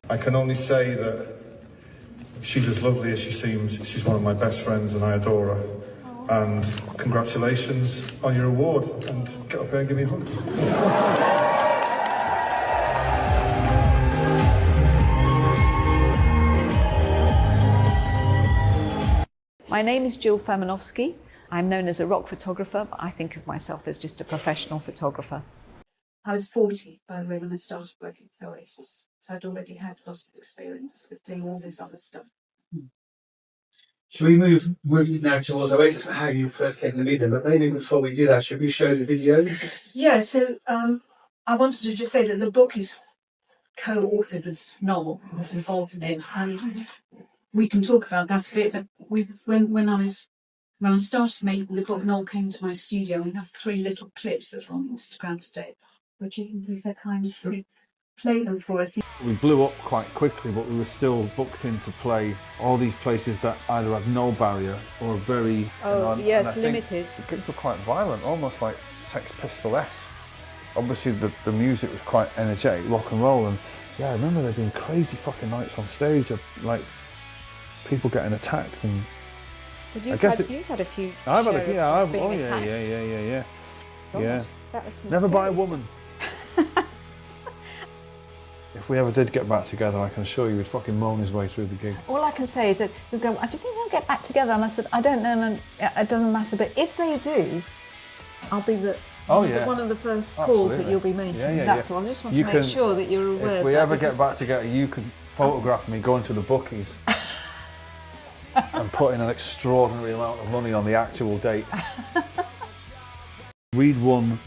I can only say that she's as lovely as she seems. She's one of my best friends and I adore her. And congratulations on your award. And get up here and give me a hug. My name is Furmanovsky. I'm known as a rock photographer, but I think of myself as just a professional photographer. I was 40, by the way, when I started working with Oasis, so I'd already had a lot of experience with doing all this other stuff. Should we move now towards Oasis for how you first came to meet them? But maybe before we do that, should we show the videos? Yeah, so I wanted to just say that the book is co-authored with Noel, who was involved in it, and we can talk about that a bit. But when I started making the book, Noel came to my studio, and we have 3 little clips that are on Instagram today. Would you please kindly play them for us? We blew up quite quickly, but we were still booked in to play all these places that either had no barrier or very... limited. The gigs were quite violent, almost like Sex Pistol-esque. Obviously the music was quite energetic, rock and roll, and yeah, I remember there being crazy fucking nights on stage of like people getting attacked and... But you've had a few. I've had a, yeah, I've, being oh attacked. yeah. God, Yeah. that was some Never by a scary woman. If we ever did get back together, I can assure you he'd fucking moan his way through the gig. All I can say is that we go, do you think they'll get back together? And I said, I don't know, and it doesn't matter. But if they do, I'll be one of the first calls that you'll be making. That's all. I just want to make sure that you're aware. If we ever get back together, you can photograph me going to the bookies and putting an extraordinary amount of money on the actual date. We'd won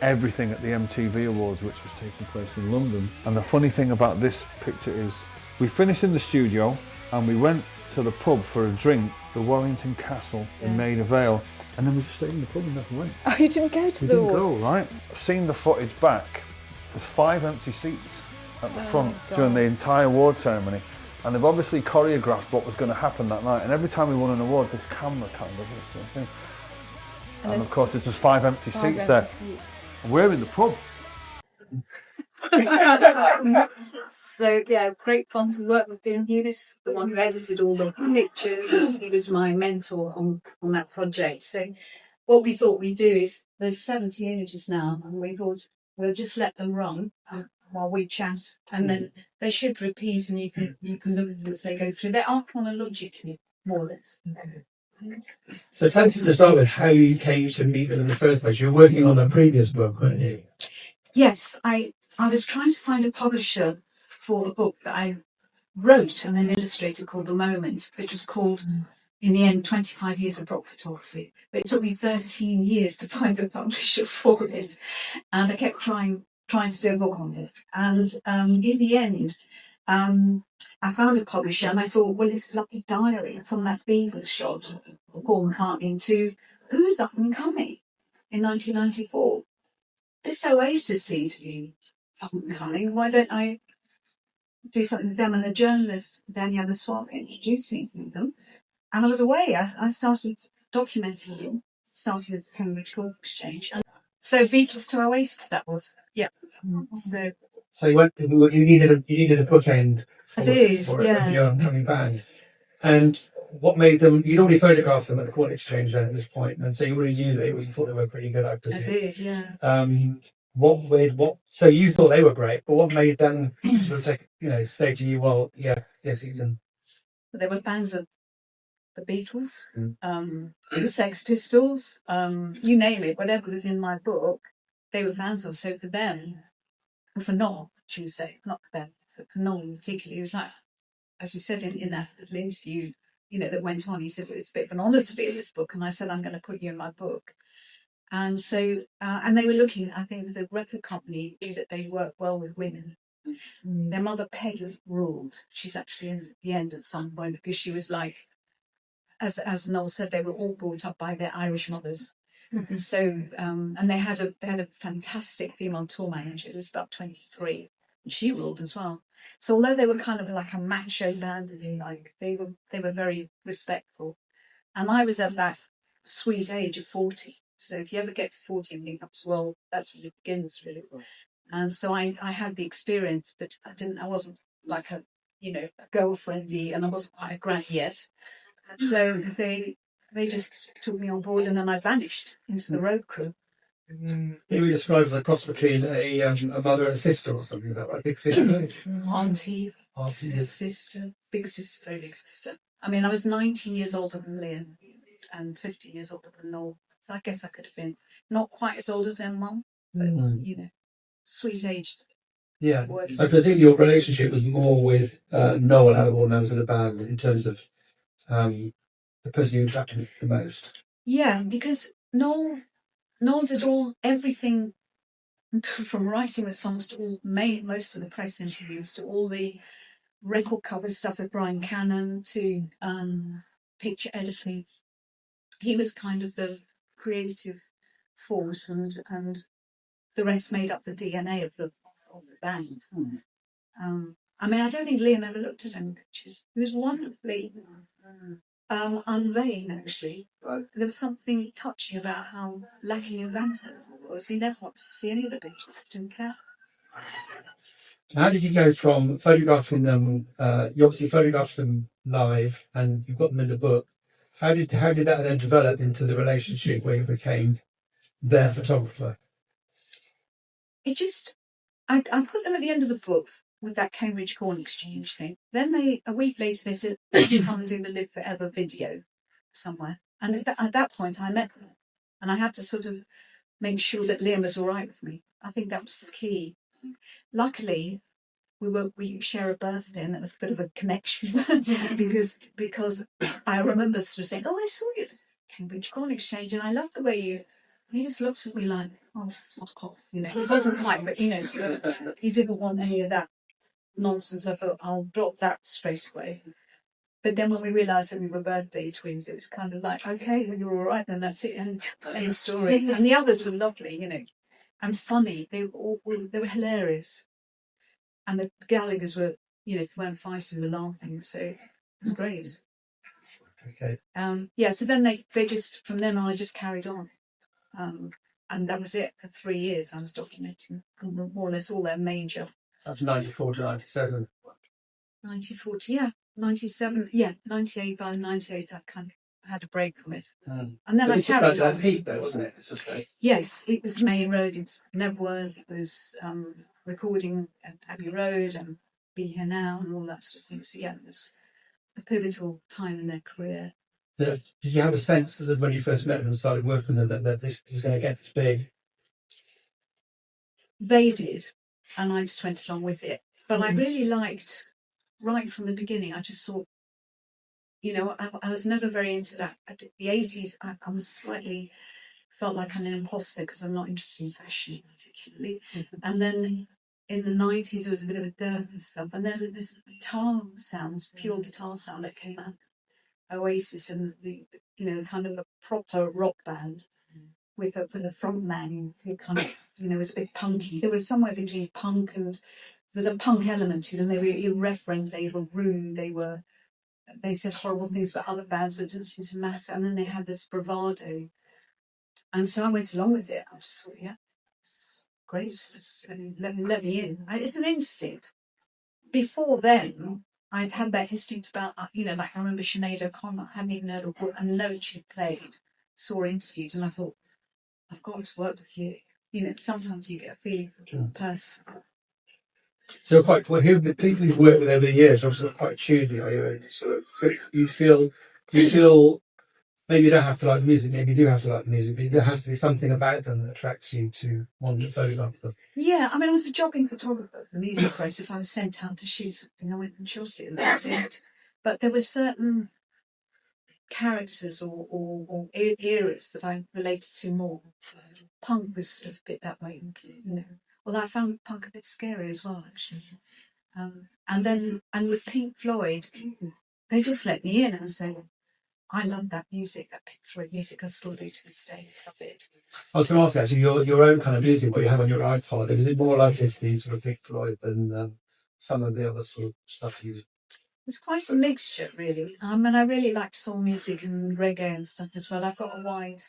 everything at the MTV Awards, which was taking place in London. And the funny thing about this picture is we finished in the studio and we went to the pub for a drink, the Warrington Castle in Maida Vale, and then we just stayed in the pub and never went. Oh, you didn't go to the award? We didn't go, right? Seen the footage back, there's 5 empty seats at the front during the entire award ceremony. And they've obviously choreographed what was going to happen that night. And every time we won an award, this camera kind of this sort of thing. And of course, there's just 5 empty seats there. And we're in the pub. So yeah, great fun to work with him. He was the one who edited all the pictures, and he was my mentor on that project. So what we thought we'd do is, there's 70 images now, and we thought we'll just let them run while we chat, and then they should repeat, and you can look at them as they go through. They are chronologically, more or less. So tell us to start with how you came to meet them in the first place. You were working on a previous book, weren't you? Yes, I was trying to find a publisher for a book that I wrote and then illustrated called The Moment, which was called, in the end, 25 Years of Rock Photography. But it took me 13 years to find a publisher for it. And I kept trying to do a book on it. And in the end, I found a publisher and I thought, well, it's like a diary from that Beatles shot of Paul McCartney to who's up and coming in 1994. This Oasis seemed to be up and coming. Why don't I do something with them? And the journalist, Daniela Swap, introduced me to them. And I was away. I started documenting it, starting with the Cambridge Gold Exchange. And so Beatles to Oasis, that was, yeah. So you needed a bookend. I did, for yeah. Your upcoming band. And what made them? You'd already photographed them at the Gold Exchange then at this point, and so you already knew that you thought they were pretty good actors. I did, yeah. So you thought they were great, but what made them sort of say to you, well, yes, you can. They were fans of the Beatles, the Sex Pistols, you name it, whatever was in my book, they were fans of. So for them, and for Noel, should you say, not for them, but for Noel particularly, it was like, as you said in that little interview, that went on, he said, it's a bit of an honour to be in this book. And I said, I'm going to put you in my book. And so, and they were looking, I think, with a record company, knew that they work well with women. Their mother, Peg, ruled. She's actually in the end at some point, because she was like, as Noel said, they were all brought up by their Irish mothers. And so, and they had a fantastic female tour manager who was about 23, and she ruled as well. So although they were kind of like a macho band, they were very respectful. And I was at that sweet age of 40. So if you ever get to 40 and think, well, that's when it begins, really. And so I had the experience, but I wasn't like a, a girlfriendy, and I wasn't quite a granny yet. So they just took me on board, and then I vanished into the road crew. Here we describe as a cross between a mother and a sister or something like that, right? Big sister. Auntie, sister, big sister, very big sister. I mean, I was 19 years older than Liam and 50 years older than Noel. So I guess I could have been not quite as old as their mum, but, sweet aged. Yeah. I presume your relationship was more with Noel out of all members of the band in terms of the person you interacted with the most. Yeah, because Noel did everything from writing the songs to most of the press interviews, to all the record cover stuff with Brian Cannon, to picture editing. He was kind of the creative force, and the rest made up the DNA of the band. I mean, I don't think Liam ever looked at any pictures. He was wonderfully unvain, actually. There was something touching about how lacking in vanity it was. He never wanted to see any of the pictures. He didn't care. How did you go from photographing them? You obviously photographed them live, and you've got them in the book. How did that then develop into the relationship where you became their photographer? It just, I put them at the end of the book with that Cambridge Corn Exchange thing. Then a week later, they said, come and do the Live Forever video somewhere. And at that point, I met them. And I had to sort of make sure that Liam was all right with me. I think that was the key. Luckily, we share a birthday, and that was a bit of a connection because I remember sort of saying, "Oh, I saw you at Cambridge Corn Exchange, and I love the way you." And he just looked at me like, "Oh, fuck off," He wasn't quite, but he didn't want any of that nonsense. I thought I'll drop that straight away. But then when we realised that we were birthday twins, it was kind of like, okay, well, you're all right then. That's it, and end of story. And the others were lovely, and funny. They were hilarious. And the Gallaghers were, if they weren't fighting, they were laughing. So it was great. Okay. So then they just, from then on, I just carried on. And that was it for 3 years. I was documenting more or less all their major. That's 94 to 97. 94 to, 97, 98, by 98 I kind of had a break from it. And then I carried on. Peak though, wasn't it? Yes, it was Main Road, it was Nebworth, it was recording at Abbey Road and Be Here Now and all that sort of thing. So it was a pivotal time in their career. Did you have a sense that when you first met them and started working with them that this was going to get this big? They did, and I just went along with it. But I really liked, right from the beginning, I just thought, I was never very into that. At the 80s, I was slightly, felt like an imposter because I'm not interested in fashion particularly. And then in the 90s, there was a bit of a dearth of stuff. And then this guitar sounds, pure guitar sound that came out. Oasis and the kind of a proper rock band with a front man who kind of was a bit punky. There was somewhere between punk and there was a punk element to them. They were irreverent, they were rude, they said horrible things about other bands, but it didn't seem to matter. And then they had this bravado, and so I went along with it. I just thought, it's great. Let me in. It's an instinct. Before then, I'd had that instinct about, like I remember Sinead O'Connor, I hadn't even heard a note she'd played, saw her interviewed, and I thought, I've got to work with you. Sometimes you get a feeling for a person. So who the people you've worked with over the years are sort of quite choosy, are you? You feel maybe you don't have to like music, maybe you do have to like music, but there has to be something about them that attracts you to want to photograph them. Yeah, I mean, I was a jogging photographer for the music press. If I was sent out to shoot something, I went and shot it, and that was it. But there were certain characters or eras that I related to more. Punk was sort of a bit that way, Although I found punk a bit scary as well, actually. And with Pink Floyd, they just let me in and said, I love that music, that Pink Floyd music. I still do to this day. I love it. I was going to ask actually, your own kind of music, what you have on your iPod, is it more likely to be sort of Pink Floyd than some of the other sort of stuff you? It's quite a mixture, really. And I really like soul music and reggae and stuff as well. I've got a wide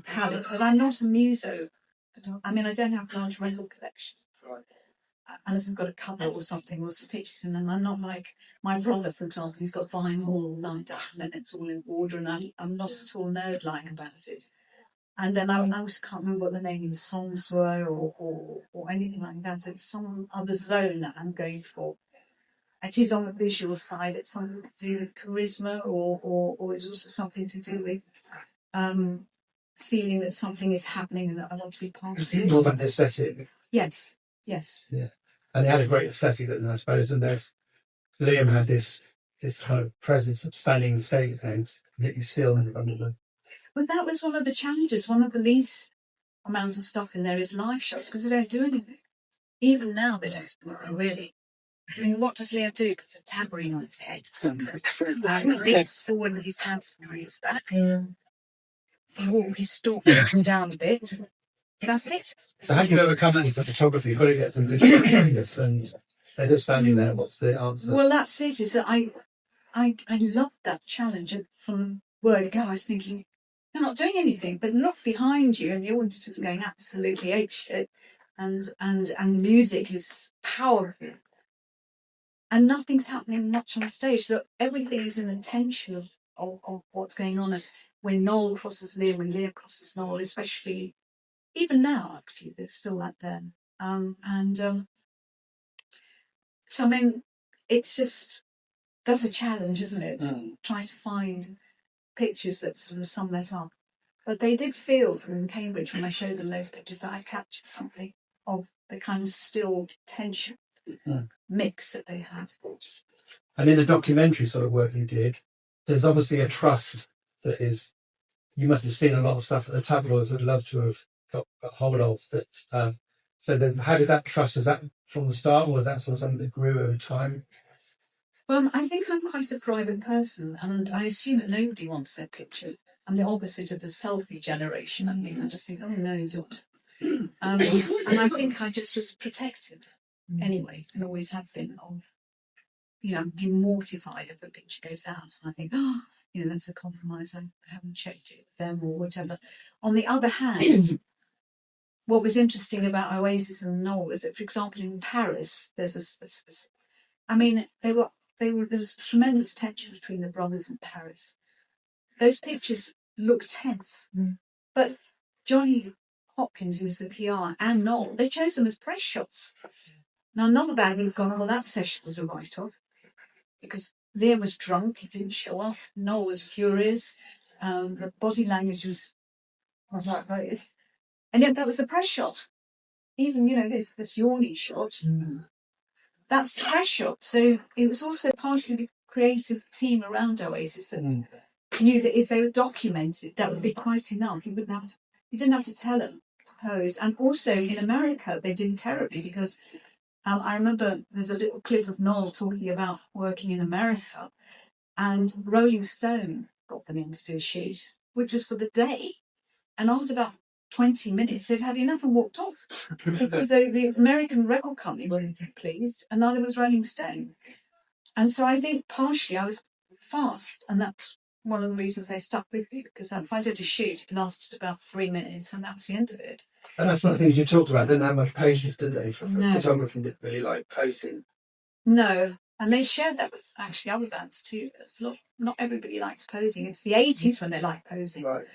palette, but I'm not a muso. I mean, I don't have a large record collection. unless I've got a cover or something or some pictures in them. I'm not like my brother, for example, who's got vinyl all lined up and then it's all in order, and I'm not at all nerd-like about it. And then I also can't remember what the name of the songs were or anything like that. It's some other zone that I'm going for. It is on the visual side. It's something to do with charisma, or it's also something to do with feeling that something is happening and that I want to be part of it. More than aesthetic. Yes. Yeah. And they had a great aesthetic, I suppose. And Liam had this kind of presence of standing stage things, completely still in front of them. Well, that was one of the challenges. One of the least amounts of stuff in there is live shots because they don't do anything. Even now, they don't really. I mean, what does Leo do? Puts a tambourine on his head. He leans forward with his hands behind his back. He stalks up and down a bit. That's it. So how do you overcome that with the photography? You've got to get some good shots of this, and they're just standing there. What's the answer? Well, that's it. Is that I loved that challenge, and from word go, I was thinking, they're not doing anything, but look behind you, and the audience is going absolutely apeshit, and music is powerful. And nothing's happening much on stage, so everything is in the tension of what's going on. And when Noel crosses Liam, when Liam crosses Noel, especially, even now, actually, there's still that there. So, I mean, it's just, that's a challenge, isn't it? Trying to find pictures that sort of sum that up. But they did feel from Cambridge, when I showed them those pictures, that I captured something of the kind of still tension mix that they had. And in the documentary sort of work you did, there's obviously a trust that is, you must have seen a lot of stuff that the tabloids would love to have got hold of. That. So how did that trust, was that from the start, or was that sort of something that grew over time? Well, I think I'm quite a private person, and I assume that nobody wants their picture. I'm the opposite of the selfie generation. I mean, I just think, oh no, don't. And I think I just was protective anyway, and always have been, of, being mortified if the picture goes out. And I think, that's a compromise. I haven't checked it with them or whatever. On the other hand, what was interesting about Oasis and Noel is that, for example, in Paris, there's there was tremendous tension between the brothers in Paris. Those pictures look tense, but Johnny Hopkins, who was the PR, and Noel, they chose them as press shots. Now, another band would have gone, well, that session was a write-off, because Liam was drunk, he didn't show up, Noel was furious, the body language was like this, and yet that was a press shot. Even, this yawny shot, that's the press shot. So it was also partially the creative team around Oasis that knew that if they were documented, that would be quite enough. You didn't have to tell them to pose. And also in America, they did terribly, because I remember there's a little clip of Noel talking about working in America, and Rolling Stone got them in to do a shoot, which was for the day. And after about 20 minutes, they'd had enough and walked off. Because the American record company wasn't pleased, and neither was Rolling Stone. And so I think partially I was fast, and that's one of the reasons they stuck with me, because if I did a shoot, it lasted about 3 minutes, and that was the end of it. And that's one of the things you talked about. They didn't have much patience, did they? Photography didn't really like posing. No, and they shared that with actually other bands too. Not everybody likes posing. It's the 80s when they like posing. Right.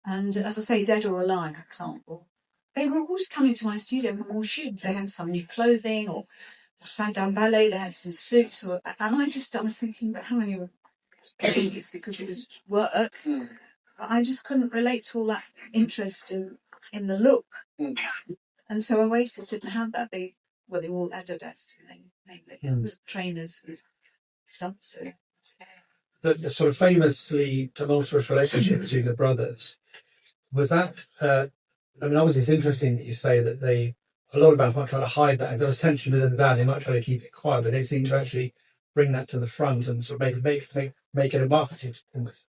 And as I say, Dead or Alive, for example, they were always coming to my studio for more shoots. They had some new clothing, or Spandau Ballet, they had some suits. And I was thinking, but how many were paying this because it was work? But I just couldn't relate to all that interest in the look. And so Oasis didn't have that. They all Adidas, mainly. It was trainers and stuff. So. The sort of famously tumultuous relationship between the brothers, was that, obviously it's interesting that you say that a lot of bands might try to hide that. If there was tension within the band, they might try to keep it quiet, but they seem to actually bring that to the front and sort of make it a marketing almost.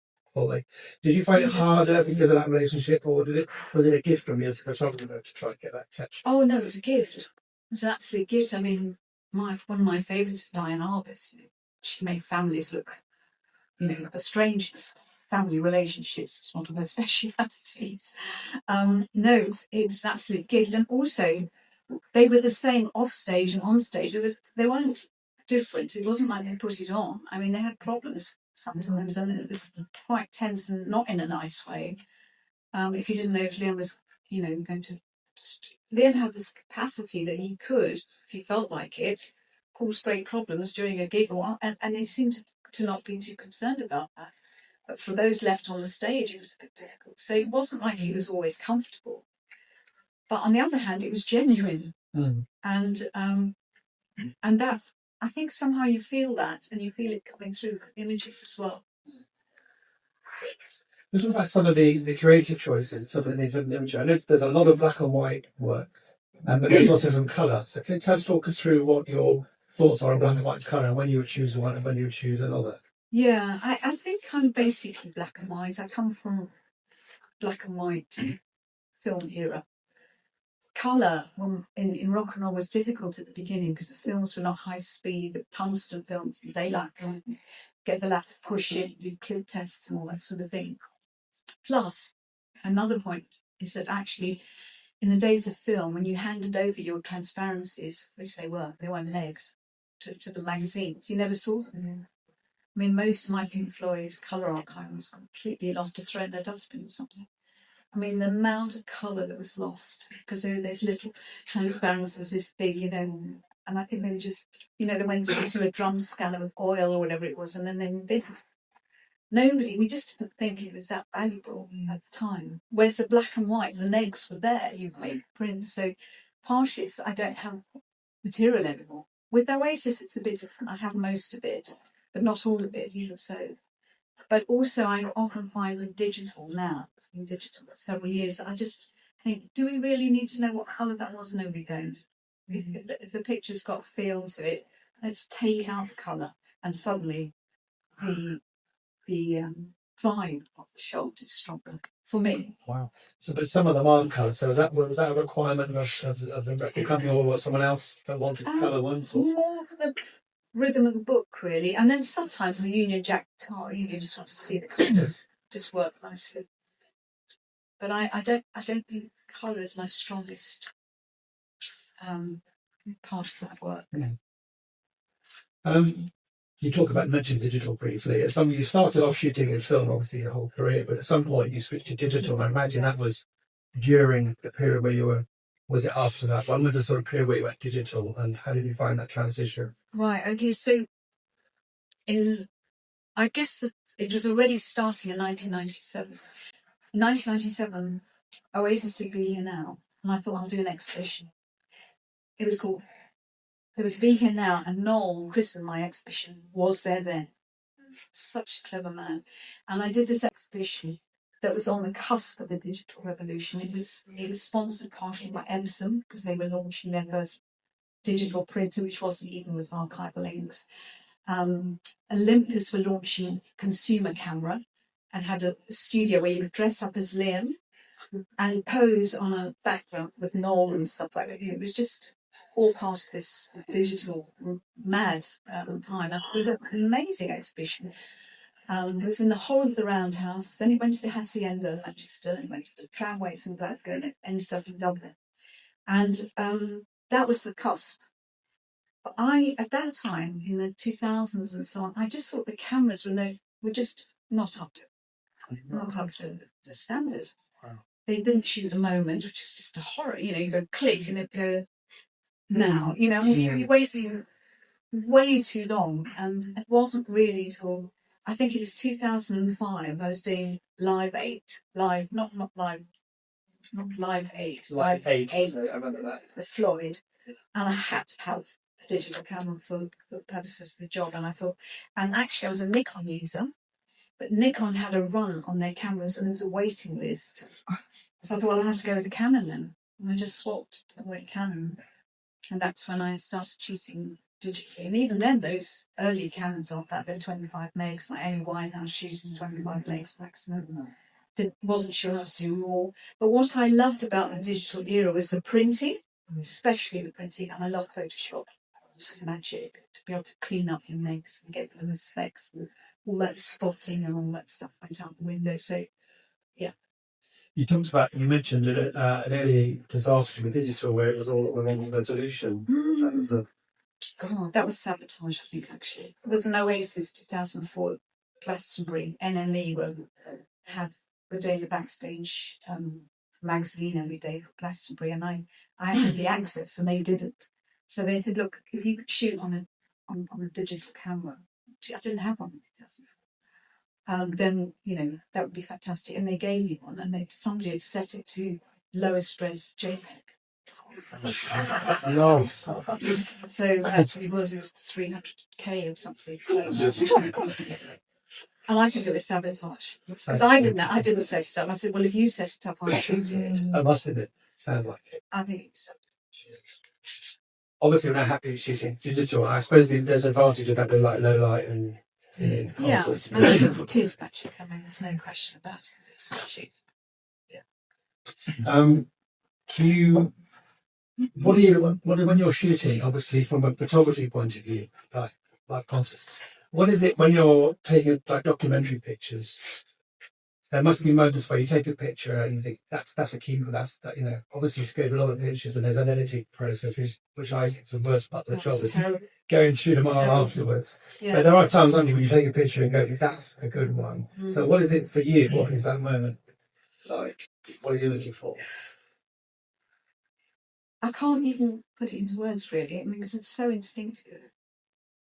Did you find it harder because of that relationship, or was it a gift from you as a photographer to try and get that touch? Oh no, it was a gift. It was an absolute gift. I mean, one of my favourites is Diane Arbus. She made families look, the strangest family relationships was one of her specialities. No, it was an absolute gift. And also, they were the same off stage and on stage. They weren't different. It wasn't like they put it on. I mean, they had problems sometimes, and it was quite tense and not in a nice way. If you didn't know if Liam was, going to. Liam had this capacity that he could, if he felt like it, cause great problems during a gig, and he seemed to not be too concerned about that. But for those left on the stage, it was a bit difficult. So it wasn't like he was always comfortable. But on the other hand, it was genuine. And that, I think somehow you feel that, and you feel it coming through the images as well. Let's talk about some of the creative choices, some of the imagery. I know there's a lot of black and white work, but there's also some colour. So can you talk us through what your thoughts are on black and white colour, and when you would choose one and when you would choose another? Yeah, I think I'm basically black and white. I come from black and white film era. Colour in rock and roll was difficult at the beginning because the films were not high speed, the tungsten films, the daylight film, get the lap, push it, do clip tests and all that sort of thing. Plus, another point is that actually, in the days of film, when you handed over your transparencies, which they weren't legs, to the magazines, you never saw them. I mean, most of my Pink Floyd colour archive was completely lost to throw in their dustbin or something. I mean, the amount of colour that was lost because there were those little transparencies this big, and I think they were just, they went into a drum scanner with oil or whatever it was, and then they binned. We just didn't think it was that valuable at the time. Whereas the black and white, the legs were there, you made prints. So partially it's that I don't have material anymore. With Oasis, it's a bit different. I have most of it, but not all of it, even so. But also I often find with digital now, it's been digital for several years, I just think, do we really need to know what colour that was? No, we don't. If the picture's got feel to it, let's take out the colour, and suddenly the vibe of the shot is stronger for me. Wow. So, but some of them aren't coloured. So was that a requirement of the record company, or was someone else that wanted to colour ones? Or? More for the rhythm of the book, really. And then sometimes the Union Jack guitar, you just want to see the colours just work nicely. But I don't think colour is my strongest part of that work. You mentioned digital briefly. You started off shooting in film, obviously your whole career, but at some point you switched to digital. I imagine that was during the period where was it after that? When was the sort of period where you went digital, and how did you find that transition? Right, okay, so I guess it was already starting in 1997. In 1997, Oasis did Be Here Now, and I thought I'll do an exhibition. It was called, there was Be Here Now, and Noel christened my exhibition, was there then. Such a clever man. And I did this exhibition that was on the cusp of the digital revolution. It was sponsored partially by Epsom, because they were launching their first digital printer, which wasn't even with archival links. Olympus were launching consumer camera and had a studio where you could dress up as Liam and pose on a background with Noel and stuff like that. It was just all part of this digital mad time. It was an amazing exhibition. It was in the whole of the Roundhouse. Then it went to the Hacienda in Manchester, and went to the tramways in Glasgow, and it ended up in Dublin. And that was the cusp. But at that time, in the 2000s and so on, I just thought the cameras were just not up to standard. Wow. They didn't shoot the moment, which was just a horror. You go click and it go now. You're wasting way too long, and it wasn't really till I think it was 2005. I was doing Live 8, not Live 8, Live 8. I remember that with Floyd, and I had to have a digital camera for the purposes of the job. And I thought, and actually I was a Nikon user, but Nikon had a run on their cameras and there was a waiting list. So I thought, well, I'll have to go with the Canon then. And I just swapped and went Canon. And that's when I started shooting digitally. And even then, those early Canons aren't that. They're 25 megs. My Amy Winehouse shoots 25 megs maximum. Wasn't sure how to do more. But what I loved about the digital era was the printing, especially the printing. And I love Photoshop. It's just magic to be able to clean up your megs and get rid of the specs and all that spotting and all that stuff went out the window. So, yeah. You mentioned an early disaster with digital where it was all at the wrong resolution. That was God, that was sabotage, I think, actually. It was an Oasis 2004 Glastonbury NME where had the daily backstage magazine every day for Glastonbury, and I had the access and they didn't. So they said, look, if you could shoot on a digital camera, I didn't have one in 2004, then, that would be fantastic. And they gave me one, and somebody had set it to lowest res JPEG. no. So that's what it was 300k or something. And I think it was sabotage. Because I didn't set it up. I said, well, if you set it up, I'll shoot it. I must admit, sounds like it. I think it was sabotage. Obviously, we're not happy with shooting digital. I suppose there's advantage of having like low light and yeah, it is battery coming. There's no question about it. It's battery. Yeah. Do you? What do you? When you're shooting? Obviously, from a photography point of view, like concerts. What is it when you're taking like documentary pictures? There must be moments where you take a picture and you think that's a keeper. Obviously you scored a lot of pictures and there's an editing process which I think is the worst part of the job is going through them all afterwards. Yeah. But there are times only when you take a picture and go, that's a good one. Mm-hmm. So what is it for you? What is that moment like? What are you looking for? I can't even put it into words really. I mean, because it's so instinctive.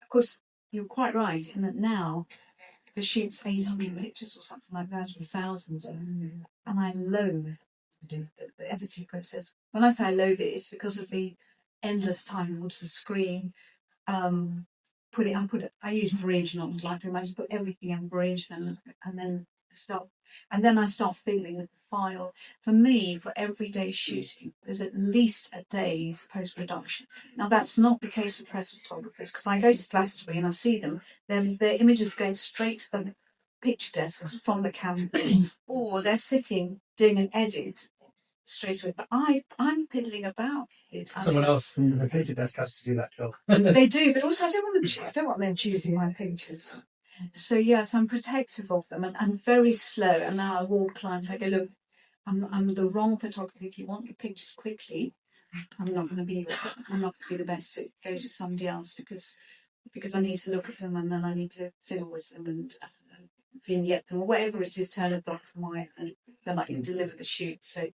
Of course, you're quite right in that now the shoot's 800 pictures or something like that, or thousands, and I loathe the editing process. When I say I loathe it, it's because of the endless time onto the screen. I use bridge, not Lightroom. I just put everything in bridge, and then stop. And then I start fiddling with the file. For me, for everyday shooting, there's at least a day's post-production. Now, that's not the case for press photographers, because I go to Glastonbury and I see them, their images going straight to the picture desks from the camera, or they're sitting doing an edit straight away. But I'm piddling about it. Someone else in the picture desk has to do that job. They do, but also I don't want them choosing my pictures. So yes, I'm protective of them and very slow. And now I warn clients, I go, look, I'm the wrong photographer. If you want the pictures quickly, I'm not going to be the best to go to somebody else because I need to look at them and then I need to fiddle with them and vignette them or whatever it is, turn it black and white, and then I can deliver the shoot. So.